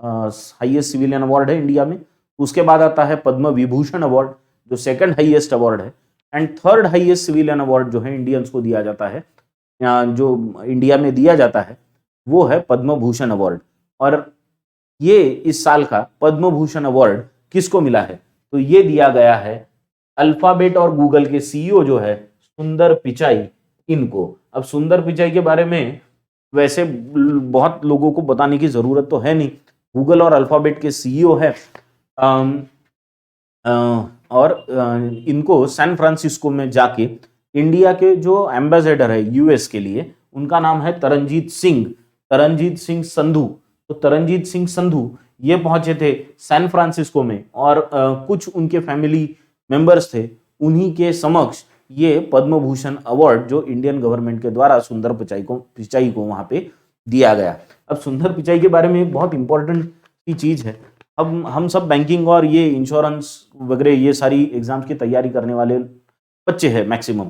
हाईएस्ट सिविलियन अवार्ड है इंडिया में, उसके बाद आता है पद्म विभूषण अवार्ड जो 2nd हाईएस्ट अवार्ड है, and 3rd highest civilian award जो है इंडियंस को दिया जाता है, जो इंडिया में दिया जाता है वो है पद्म भूषण अवार्ड। और ये इस साल का पद्म भूषण अवार्ड किसको मिला है? तो ये दिया गया है अल्फाबेट और गूगल के सीईओ जो है सुंदर पिचाई, इनको। अब सुंदर पिचाई के बारे में वैसे बहुत लोगों को बताने की जरूरत तो है नहीं, गूगल और अल्फाबेट के सीईओ है। और इनको सैन फ्रांसिस्को में जाके इंडिया के जो एम्बेसडर है यूएस के लिए, उनका नाम है तरनजीत सिंह संधू। तो तरनजीत सिंह संधू ये पहुंचे थे सैन फ्रांसिस्को में, और कुछ उनके फैमिली मेंबर्स थे, उन्हीं के समक्ष ये पद्म भूषण अवार्ड जो इंडियन गवर्नमेंट के द्वारा सुंदर पिचाई को वहां पे दिया गया। अब सुंदर पिचाई के बारे में एक बहुत इंपॉर्टेंट की चीज है, अब हम सब बैंकिंग और ये इंश्योरेंस वगैरह ये सारी एग्जाम्स की तैयारी करने वाले बच्चे हैं मैक्सिमम।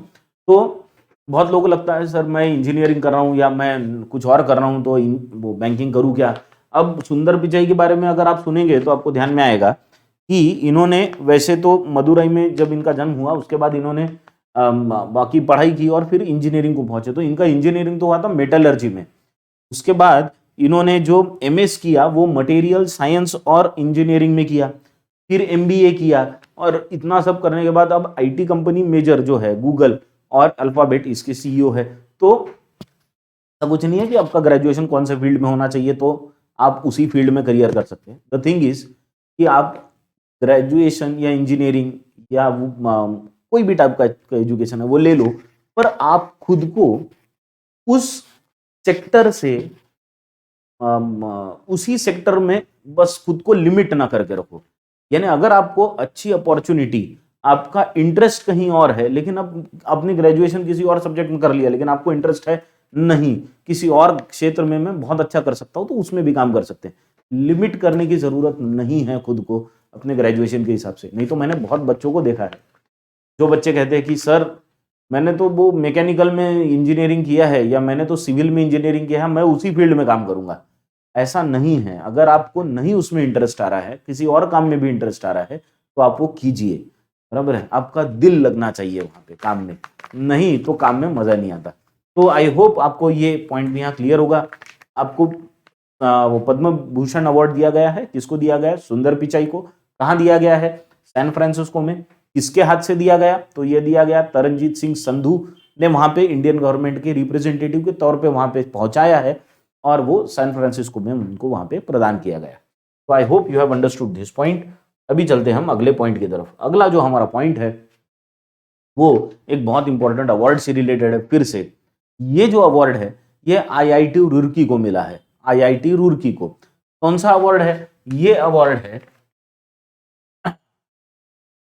तो बहुत लोगों को लगता है सर मैं इंजीनियरिंग कर रहा हूँ या मैं कुछ और कर रहा हूँ तो वो बैंकिंग करूँ क्या? अब सुंदर पिचाई के बारे में अगर आप सुनेंगे तो आपको ध्यान में आएगा कि इन्होंने वैसे तो मदुरई में जब इनका जन्म हुआ उसके बाद इन्होंने बाकी पढ़ाई की और फिर इंजीनियरिंग को पहुंचे। तो इनका इंजीनियरिंग तो हुआ था मेटलर्जी में, उसके बाद इन्होंने जो एमएस किया वो मटेरियल साइंस और इंजीनियरिंग में किया, फिर एमबीए किया, और इतना सब करने के बाद अब आईटी कंपनी मेजर जो है गूगल और अल्फाबेट इसके सीईओ है। तो ऐसा कुछ नहीं है कि आपका ग्रेजुएशन कौन से फील्ड में होना चाहिए तो आप उसी फील्ड में करियर कर सकते हैं। द थिंग इज कि आप ग्रेजुएशन या इंजीनियरिंग या कोई भी टाइप का एजुकेशन है वो ले लो, पर आप खुद को उस सेक्टर से उसी सेक्टर में बस खुद को लिमिट ना करके रखो। यानी अगर आपको अच्छी अपॉर्चुनिटी, आपका इंटरेस्ट कहीं और है, लेकिन अब आपने ग्रेजुएशन किसी और सब्जेक्ट में कर लिया लेकिन आपको इंटरेस्ट है नहीं किसी और क्षेत्र में मैं बहुत अच्छा कर सकता हूं, तो उसमें भी काम कर सकते हैं। लिमिट करने की जरूरत नहीं है खुद को अपने ग्रेजुएशन के हिसाब से। नहीं तो मैंने बहुत बच्चों को देखा है जो बच्चे कहते हैं कि सर मैंने तो वो मैकेनिकल में इंजीनियरिंग किया है या मैंने तो सिविल में इंजीनियरिंग किया है, मैं उसी फील्ड में काम करूंगा। ऐसा नहीं है। अगर आपको नहीं उसमें इंटरेस्ट आ रहा है, किसी और काम में भी इंटरेस्ट आ रहा है, तो आप वो कीजिए, बराबर है। आपका दिल लगना चाहिए वहां पे काम में, नहीं तो काम में मजा नहीं आता। तो आई होप आपको ये पॉइंट भी यहाँ क्लियर होगा। आपको वो पद्म भूषण अवार्ड दिया गया है, किसको दिया गया है? सुंदर पिचाई को। कहाँ दिया गया है? सैन फ्रांसिस्को में। किसके हाथ से दिया गया? तो ये दिया गया तरनजीत सिंह संधू ने वहां पे इंडियन गवर्नमेंट के रिप्रेजेंटेटिव के तौर पे वहां पे पहुंचाया है, और वो सैन फ्रांसिस्को में उनको वहां पे प्रदान किया गया। तो I hope you have understood this point. अभी चलते हैं हम अगले पॉइंट की तरफ। अगला जो हमारा पॉइंट है वो एक बहुत इंपॉर्टेंट अवार्ड से रिलेटेड है। फिर से ये जो अवार्ड है ये आईआईटी रुड़की को मिला है। आईआईटी रुड़की को कौन सा अवार्ड है? ये अवार्ड है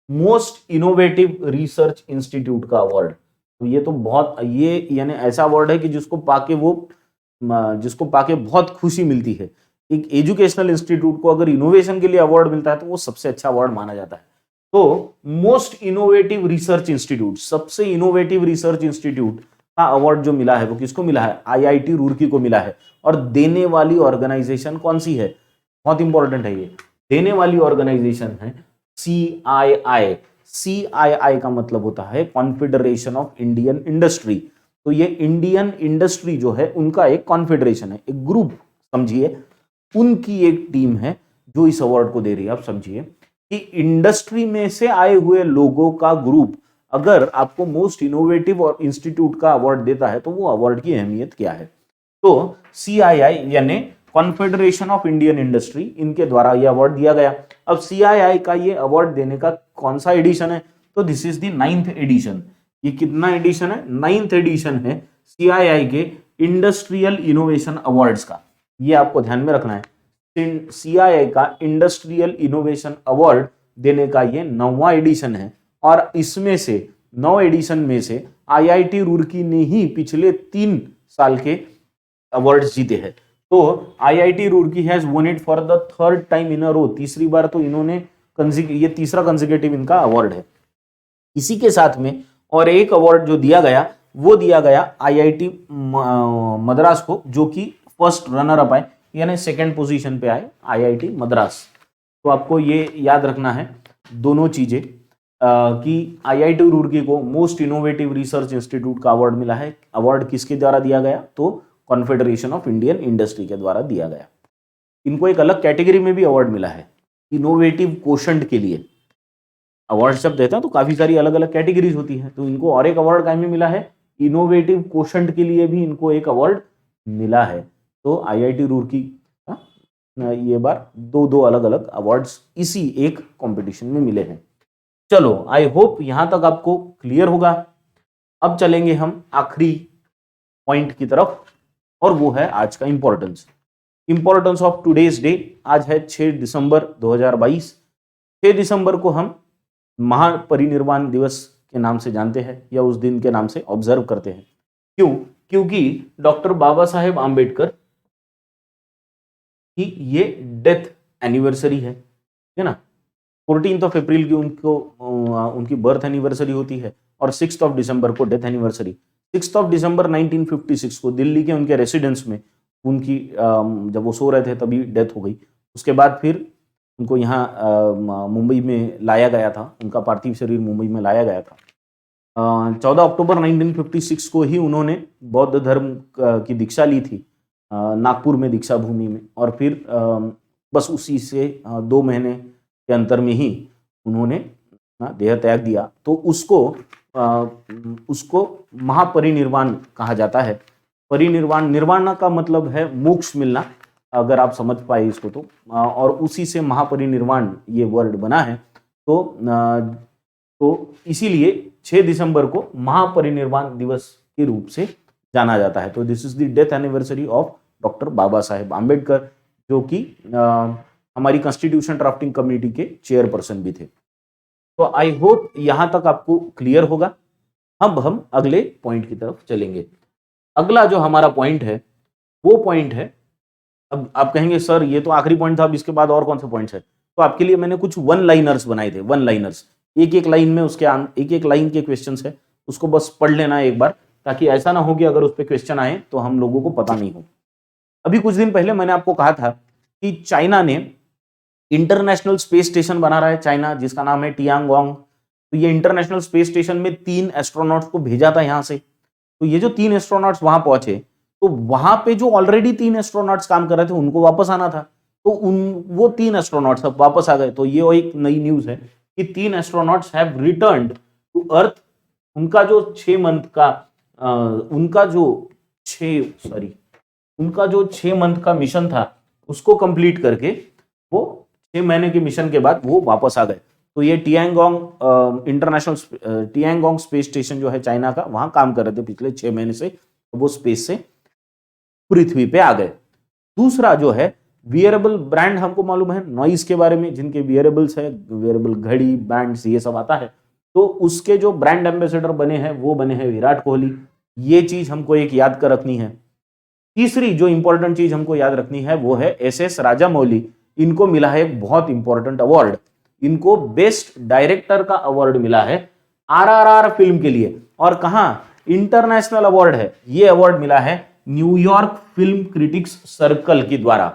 मोस्ट इनोवेटिव रिसर्च इंस्टीट्यूट का अवार्ड। तो ये तो बहुत, ये यानी ऐसा अवार्ड है कि जिसको पाके बहुत खुशी मिलती है एक एजुकेशनल इंस्टीट्यूट को अगर इनोवेशन के लिए अवार्ड मिलता है तो वो सबसे अच्छा अवार्ड माना जाता है। तो मोस्ट इनोवेटिव रिसर्च इंस्टीट्यूट, सबसे इनोवेटिव रिसर्च इंस्टीट्यूट का अवार्ड जो मिला है वो किसको मिला है? आईआईटी रुड़की को मिला है। और देने वाली ऑर्गेनाइजेशन कौन सी है? बहुत इंपॉर्टेंट है ये, देने वाली ऑर्गेनाइजेशन है CII। CII का मतलब होता है कॉन्फेडरेशन ऑफ इंडियन इंडस्ट्री। तो ये इंडियन इंडस्ट्री जो है उनका एक कॉन्फेडरेशन है, एक ग्रुप समझिए, उनकी एक टीम है जो इस अवार्ड को दे रही है। आप समझिए कि इंडस्ट्री में से आए हुए लोगों का ग्रुप अगर आपको मोस्ट इनोवेटिव और इंस्टीट्यूट का अवार्ड देता है तो वो अवार्ड की अहमियत क्या है। तो CII यानी कॉन्फेडरेशन ऑफ इंडियन इंडस्ट्री, इनके द्वारा यह अवार्ड दिया गया। अब CII का ये अवार्ड देने का कौन सा एडिशन है? तो this is the 9th addition. ये कितना एडिशन है? 9th एडिशन है CII के इंडस्ट्रियल इनोवेशन अवार्ड्स का। ये आपको ध्यान में रखना है, CII का इंडस्ट्रियल इनोवेशन अवार्ड देने का ये 9वां एडिशन है। और इसमें से 9 एडिशन में से IIT रुड़की ने ही पिछले 3 साल के अवार्ड्स जीते हैं। तो IIT Roorkee has won it for the 3rd time in a row, तीसरी बार तो इन्होंने ये तीसरा कंसेक्यूटिव इनका अवार्ड है। इसी के साथ में और एक अवार्ड जो दिया गया वो दिया गया IIT मद्रास को, जो कि फर्स्ट रनर अप आए यानी 2nd पोजीशन पे आए IIT मद्रास। तो आपको ये याद रखना है दोनों चीजें कि IIT रुड़की को मोस्ट इनोवेटिव रिसर्च इंस्टीट्यूट का अवार्ड मिला है। अवार्ड किसके द्वारा दिया गया? तो कॉन्फेडरेशन ऑफ इंडियन इंडस्ट्री के द्वारा दिया गया। इनको एक अलग कैटेगरी में भी अवार्ड मिला है, इनोवेटिव कोशंट के लिए। अवार्ड जब देता है तो काफी सारी अलग अलग कैटेगरीज होती है, तो इनको और एक अवार्ड कहीं में मिला है, इनोवेटिव कोशंट के लिए भी इनको एक अवार्ड मिला है। तो IIT रुड़की ये बार दो अलग अलग अवार्ड्स इसी एक कंपटीशन में मिले हैं। चलो, आई होप यहां तक आपको क्लियर होगा। अब चलेंगे हम आखिरी पॉइंट की तरफ, और वो है आज का इंपॉर्टेंस ऑफ टुडेज डे। आज है 6 दिसंबर 2022। 6 दिसंबर को हम महापरिनिर्वाण दिवस के नाम से जानते हैं या उस दिन के नाम से ऑब्जर्व करते हैं। क्यों? क्योंकि डॉक्टर बाबा साहेब आम्बेडकर की ये डेथ एनिवर्सरी है ना। 14 अप्रैल की उनकी बर्थ एनिवर्सरी होती है और 6 दिसंबर को डेथ एनिवर्सरी। 6 दिसंबर 1956 को दिल्ली के उनके रेसिडेंस में उनकी जब वो सो रहे थे तभी डेथ हो गई। उसके बाद फिर उनको यहाँ मुंबई में लाया गया था, उनका पार्थिव शरीर मुंबई में लाया गया था। 14 अक्टूबर 1956 को ही उन्होंने बौद्ध धर्म की दीक्षा ली थी नागपुर में दीक्षा भूमि में, और फिर बस उसी से 2 महीने के अंतर में ही उन्होंने देह त्याग दिया। तो उसको महापरिनिर्वाण कहा जाता है। परिनिर्वाण, निर्वाण का मतलब है मोक्ष मिलना, अगर आप समझ पाए इसको तो, और उसी से महापरिनिर्वाण ये वर्ड बना है। तो इसीलिए 6 दिसंबर को महापरिनिर्वाण दिवस के रूप से जाना जाता है। तो this is the death anniversary of doctor Baba Saheb Ambedkar, जो कि हमारी कॉन्स्टिट्यूशन ड्राफ्टिंग कमेटी के चेयरपर्सन भी थे। तो आई होप यहां तक आपको क्लियर होगा। अब हम अगले पॉइंट की तरफ चलेंगे। अगला जो हमारा पॉइंट है वो पॉइंट है, अब आप कहेंगे सर ये तो आखिरी पॉइंट था, अब इसके बाद और कौन से पॉइंट्स है? तो आपके लिए मैंने कुछ 1 लाइनर्स बनाए थे। 1 लाइनर्स, एक लाइन में उसके एक लाइन के क्वेश्चंस है, उसको बस पढ़ लेना है एक बार, ताकि ऐसा ना हो कि अगर उस पर क्वेश्चन आए तो हम लोगों को पता नहीं हो। अभी कुछ दिन पहले मैंने आपको कहा था कि चाइना ने इंटरनेशनल स्पेस स्टेशन बना रहा है, चाइना, जिसका नाम है टियांगोंग। तो ये इंटरनेशनल स्पेस स्टेशन में 3 एस्ट्रोनॉट्स को भेजा था यहां से। तो ये जो 3 एस्ट्रोनॉट्स वहां पहुंचे, तो वहां पे जो ऑलरेडी 3 एस्ट्रोनॉट्स काम कर रहे थे उनको वापस आना था। तो वो 3 एस्ट्रोनॉट्स अब वापस आ गए। तो ये एक नई न्यूज है कि 3 astronauts have returned to Earth. उनका जो 6 मंथ का उनका जो 6 मंथ का मिशन था उसको कंप्लीट करके वो 6 महीने के मिशन के बाद वो वापस आ गए। तो ये टियांगोंग स्पेस स्टेशन जो है चाइना का, वहां काम कर रहे थे पिछले 6 महीने से, वो स्पेस से पृथ्वी पे आ गए। दूसरा जो है वियरेबल ब्रांड, हमको मालूम है नॉइज के बारे में, जिनके वियरेबल्स है, वियरेबल घड़ी, बैंड्स, ये सब आता है। तो उसके जो ब्रांड एम्बेसडर बने हैं वो बने हैं विराट कोहली। ये चीज हमको एक याद कर रखनी है। तीसरी जो इंपॉर्टेंट चीज हमको याद रखनी है वो है SS राजामौली, इनको मिला है एक बहुत इंपॉर्टेंट अवार्ड, इनको बेस्ट डायरेक्टर का अवार्ड मिला है RRR फिल्म के लिए। और कहां, इंटरनेशनल अवार्ड है, ये अवार्ड मिला है न्यूयॉर्क फिल्म क्रिटिक्स सर्कल के द्वारा।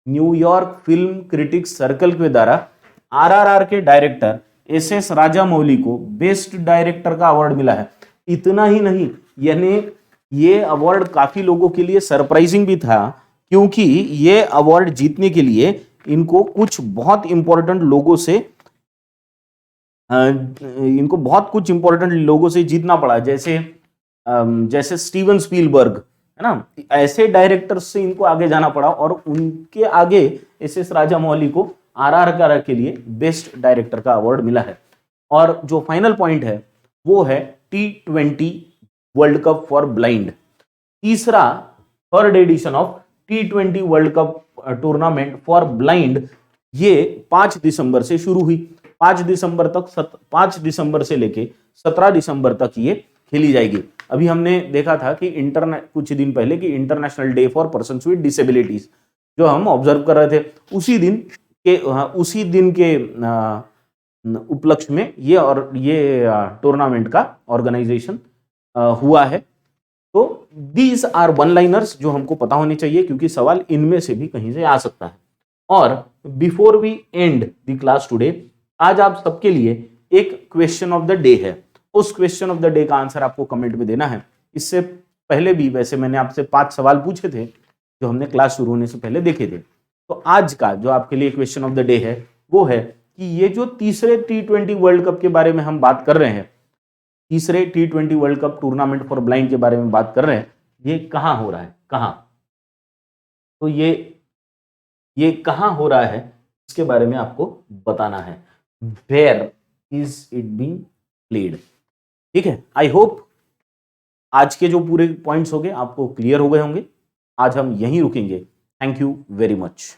न्यूयॉर्क फिल्म क्रिटिक्स सर्कल के द्वारा RRR के डायरेक्टर SS राजामौली को बेस्ट डायरेक्टर का अवार्ड मिला है। इतना ही नहीं, यानी ये अवार्ड काफी लोगों के लिए सरप्राइजिंग भी था, क्योंकि ये अवार्ड जीतने के लिए इनको कुछ बहुत इंपॉर्टेंट लोगों से जीतना पड़ा, जैसे स्टीवन स्पीलबर्ग, है ना, ऐसे डायरेक्टर्स से इनको आगे जाना पड़ा और उनके आगे SS राजामौली को RRR के लिए बेस्ट डायरेक्टर का अवार्ड मिला है। और जो फाइनल पॉइंट है वो है T20 world cup for blind, तीसरा third edition of T20 world cup tournament for blind, ये 5 दिसंबर से शुरू हुई। 5 दिसंबर से लेके 17 दिसंबर तक ये खेली जाएगी। अभी हमने देखा था कि कुछ दिन पहले कि international day for persons with disabilities जो हम ऑब्जर्व कर रहे थे, उसी दिन के उपलक्ष्य में ये टूर्नामेंट का ऑर्गेनाइजेशन हुआ है। तो दीज आर वन लाइनर्स जो हमको पता होने चाहिए, क्योंकि सवाल इनमें से भी कहीं से आ सकता है। और before we end the class today, आज आप सबके लिए एक क्वेश्चन ऑफ द डे है। उस क्वेश्चन ऑफ द डे का आंसर आपको कमेंट में देना है। इससे पहले भी वैसे मैंने आपसे 5 सवाल पूछे थे जो हमने क्लास शुरू होने से पहले देखे थे। तो आज का जो आपके लिए क्वेश्चन ऑफ द डे है वो है कि ये जो तीसरे T20 वर्ल्ड कप के बारे में हम बात कर रहे हैं, तीसरे T20 world cup tournament for blind के बारे में बात कर रहे हैं, ये कहां हो रहा है, कहां? तो ये कहां हो रहा है इसके बारे में आपको बताना है। Where is it being played? ठीक है, आई होप आज के जो पूरे पॉइंट्स हो गए आपको क्लियर हो गए होंगे। आज हम यहीं रुकेंगे। Thank you very much.